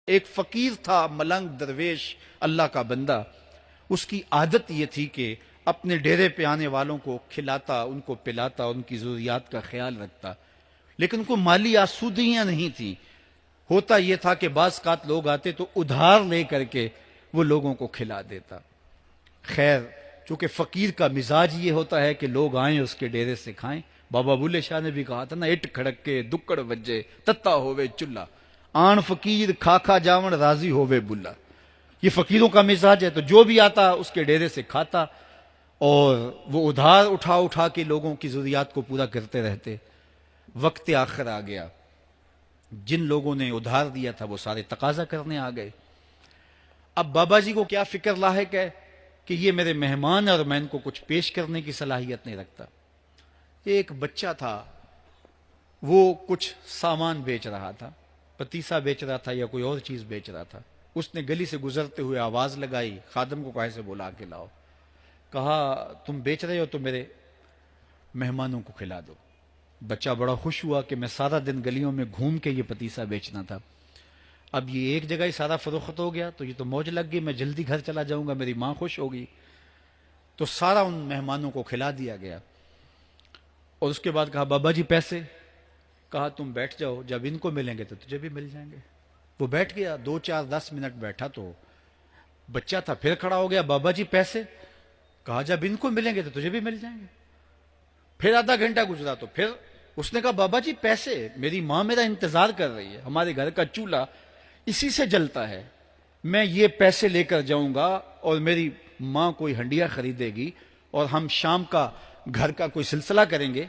ایک فقیر تھا، ملنگ درویش، اللہ کا بندہ. اس کی عادت یہ تھی کہ اپنے ڈیرے پہ آنے والوں کو کھلاتا، ان کو پلاتا، ان کی ضروریات کا خیال رکھتا، لیکن ان کو مالی آسودگیاں نہیں تھیں. ہوتا یہ تھا کہ بعض اوقات لوگ آتے تو ادھار لے کر کے وہ لوگوں کو کھلا دیتا. خیر، چونکہ فقیر کا مزاج یہ ہوتا ہے کہ لوگ آئیں اس کے ڈیرے سے کھائیں. بابا بلے شاہ نے بھی کہا تھا نا، اٹ کھڑک کے دکڑ وجے تتا ہووے چلہ، آن فقیر کھا کھا جاون راضی ہووے بلا. یہ فقیروں کا مزاج ہے. تو جو بھی آتا اس کے ڈیرے سے کھاتا، اور وہ ادھار اٹھا اٹھا کے لوگوں کی ضروریات کو پورا کرتے رہتے. وقت آخر آ گیا، جن لوگوں نے ادھار دیا تھا وہ سارے تقاضا کرنے آ گئے. اب بابا جی کو کیا فکر لاحق ہے کہ یہ میرے مہمان اور میں ان کو کچھ پیش کرنے کی صلاحیت نہیں رکھتا. ایک بچہ تھا، وہ کچھ سامان بیچ رہا تھا، پتیسا بیچ رہا تھا یا کوئی اور چیز بیچ رہا تھا. اس نے گلی سے گزرتے ہوئے آواز لگائی، خادم کو کہا سے بلا کے لاؤ. کہا تم بیچ رہے ہو تو میرے مہمانوں کو کھلا دو. بچہ بڑا خوش ہوا کہ میں سارا دن گلیوں میں گھوم کے یہ پتیسا بیچنا تھا، اب یہ ایک جگہ ہی سارا فروخت ہو گیا تو یہ تو موج لگ گئی، میں جلدی گھر چلا جاؤں گا، میری ماں خوش ہوگی. تو سارا ان مہمانوں کو کھلا دیا گیا. اور اس کے بعد کہا بابا جی پیسے؟ کہا تم بیٹھ جاؤ، جب ان کو ملیں گے تو تجھے بھی مل جائیں گے. وہ بیٹھ گیا، 2 4 10 منٹ بیٹھا تو بچہ تھا پھر کھڑا ہو گیا، بابا جی پیسے؟ کہا جب ان کو ملیں گے تو تجھے بھی مل جائیں گے. پھر آدھا گھنٹہ گزرا تو پھر اس نے کہا بابا جی پیسے؟ میری ماں میرا انتظار کر رہی ہے، ہمارے گھر کا چولہا اسی سے جلتا ہے، میں یہ پیسے لے کر جاؤں گا اور میری ماں کوئی ہنڈیا خریدے گی اور ہم شام کا گھر کا کوئی سلسلہ کریں گے.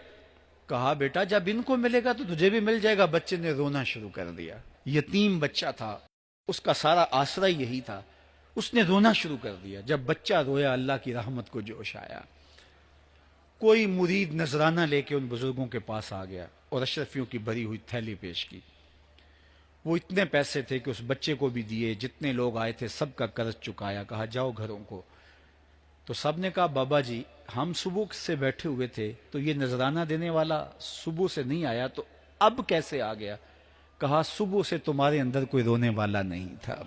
کہا بیٹا جب ان کو ملے گا تو تجھے بھی مل جائے گا. بچے نے رونا شروع کر دیا. یتیم بچہ تھا، اس کا سارا آسرا یہی تھا. اس نے رونا شروع کر دیا. جب بچہ رویا اللہ کی رحمت کو جوش آیا. کوئی مرید نذرانہ لے کے ان بزرگوں کے پاس آ گیا اور اشرفیوں کی بھری ہوئی تھیلی پیش کی. وہ اتنے پیسے تھے کہ اس بچے کو بھی دیے، جتنے لوگ آئے تھے سب کا قرض چکایا. کہا جاؤ گھروں کو. تو سب نے کہا بابا جی ہم صبح سے بیٹھے ہوئے تھے تو یہ نذرانہ دینے والا صبح سے نہیں آیا تو اب کیسے آ گیا؟ کہا صبح سے تمہارے اندر کوئی رونے والا نہیں تھا،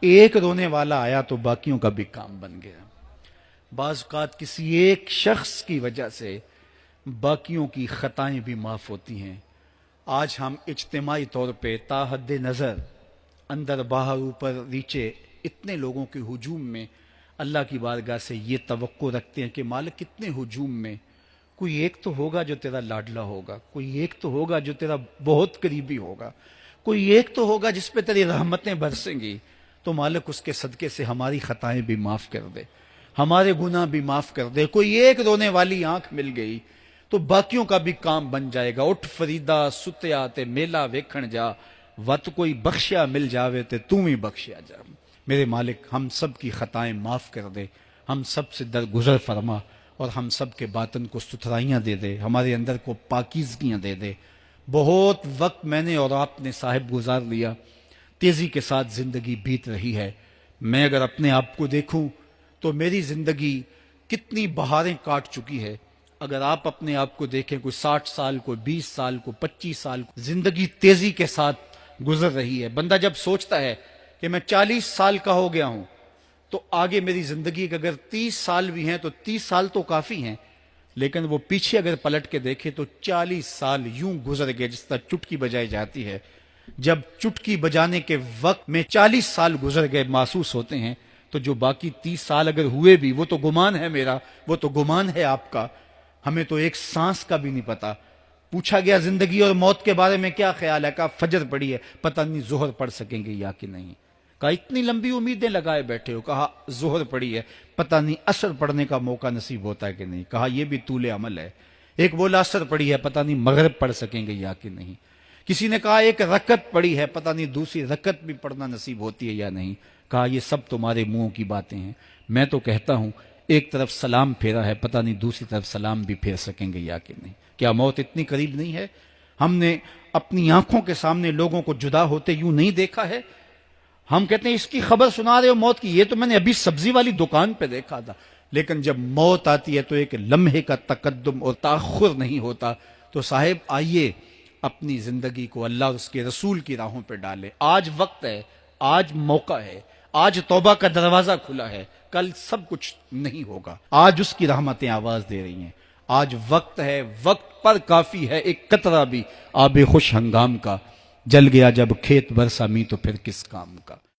ایک رونے والا آیا تو باقیوں کا بھی کام بن گیا. بعض اوقات کسی ایک شخص کی وجہ سے باقیوں کی خطائیں بھی معاف ہوتی ہیں. آج ہم اجتماعی طور پہ تا حد نظر اندر باہر اوپر نیچے اتنے لوگوں کے ہجوم میں اللہ کی بارگاہ سے یہ توقع رکھتے ہیں کہ مالک کتنے ہجوم میں کوئی ایک تو ہوگا جو تیرا لاڈلا ہوگا، کوئی ایک تو ہوگا جو تیرا بہت قریبی ہوگا، کوئی ایک تو ہوگا جس پہ تیری رحمتیں برسیں گی. تو مالک اس کے صدقے سے ہماری خطائیں بھی معاف کر دے، ہمارے گناہ بھی معاف کر دے. کوئی ایک رونے والی آنکھ مل گئی تو باقیوں کا بھی کام بن جائے گا. اٹھ فریدا ستیا تے میلہ ویکھن جا، وت کوئی بخشیا مل جاوے تے توں ہی بخشیا جا. میرے مالک ہم سب کی خطائیں معاف کر دے، ہم سب سے درگزر فرما اور ہم سب کے باطن کو ستھرائیاں دے دے، ہمارے اندر کو پاکیزگیاں دے دے. بہت وقت میں نے اور آپ نے صاحب گزار لیا، تیزی کے ساتھ زندگی بیت رہی ہے. میں اگر اپنے آپ کو دیکھوں تو میری زندگی کتنی بہاریں کاٹ چکی ہے. اگر آپ اپنے آپ کو دیکھیں، کوئی 60 سال، کوئی 20 سال، کوئی 25 سال، زندگی تیزی کے ساتھ گزر رہی ہے. بندہ جب سوچتا ہے کہ میں 40 سال کا ہو گیا ہوں تو آگے میری زندگی کے اگر 30 سال بھی ہیں تو 30 سال تو کافی ہیں، لیکن وہ پیچھے اگر پلٹ کے دیکھے تو 40 سال یوں گزر گئے جس طرح چٹکی بجائی جاتی ہے. جب چٹکی بجانے کے وقت میں 40 سال گزر گئے محسوس ہوتے ہیں تو جو باقی 30 سال اگر ہوئے بھی وہ تو گمان ہے میرا، وہ تو گمان ہے آپ کا. ہمیں تو ایک سانس کا بھی نہیں پتا. پوچھا گیا زندگی اور موت کے بارے میں کیا خیال ہے؟ کہا فجر پڑی ہے، پتہ نہیں ظہر پڑھ سکیں گے یا کہ نہیں. کہا اتنی لمبی امیدیں لگائے بیٹھے ہو. کہا ظہر پڑی ہے، پتہ نہیں عصر پڑھنے کا موقع نصیب ہوتا ہے کہ نہیں. کہا یہ بھی طول عمل ہے. ایک بولا عصر پڑی ہے، پتہ نہیں مغرب پڑھ سکیں گے یا کہ نہیں. کسی نے کہا ایک رکعت پڑی ہے، پتہ نہیں دوسری رکعت بھی پڑھنا نصیب ہوتی ہے یا نہیں. کہا یہ سب تمہارے منہوں کی باتیں ہیں. میں تو کہتا ہوں ایک طرف سلام پھیرا ہے، پتہ نہیں دوسری طرف سلام بھی پھیر سکیں گے یا کہ نہیں. کیا موت اتنی قریب نہیں ہے؟ ہم نے اپنی آنکھوں کے سامنے لوگوں کو جدا ہوتے یوں نہیں دیکھا ہے. ہم کہتے ہیں اس کی خبر سنا رہے ہو موت کی، یہ تو میں نے ابھی سبزی والی دکان پہ دیکھا تھا. لیکن جب موت آتی ہے تو ایک لمحے کا تقدم اور تاخر نہیں ہوتا. تو صاحب آئیے اپنی زندگی کو اللہ اور اس کے رسول کی راہوں پہ ڈالے. آج وقت ہے، آج موقع ہے، آج توبہ کا دروازہ کھلا ہے. کل سب کچھ نہیں ہوگا. آج اس کی رحمتیں آواز دے رہی ہیں. آج وقت ہے، وقت پر کافی ہے ایک قطرہ بھی آب خوش ہنگام کا. جل گیا جب کھیت برسا می تو پھر کس کام کا.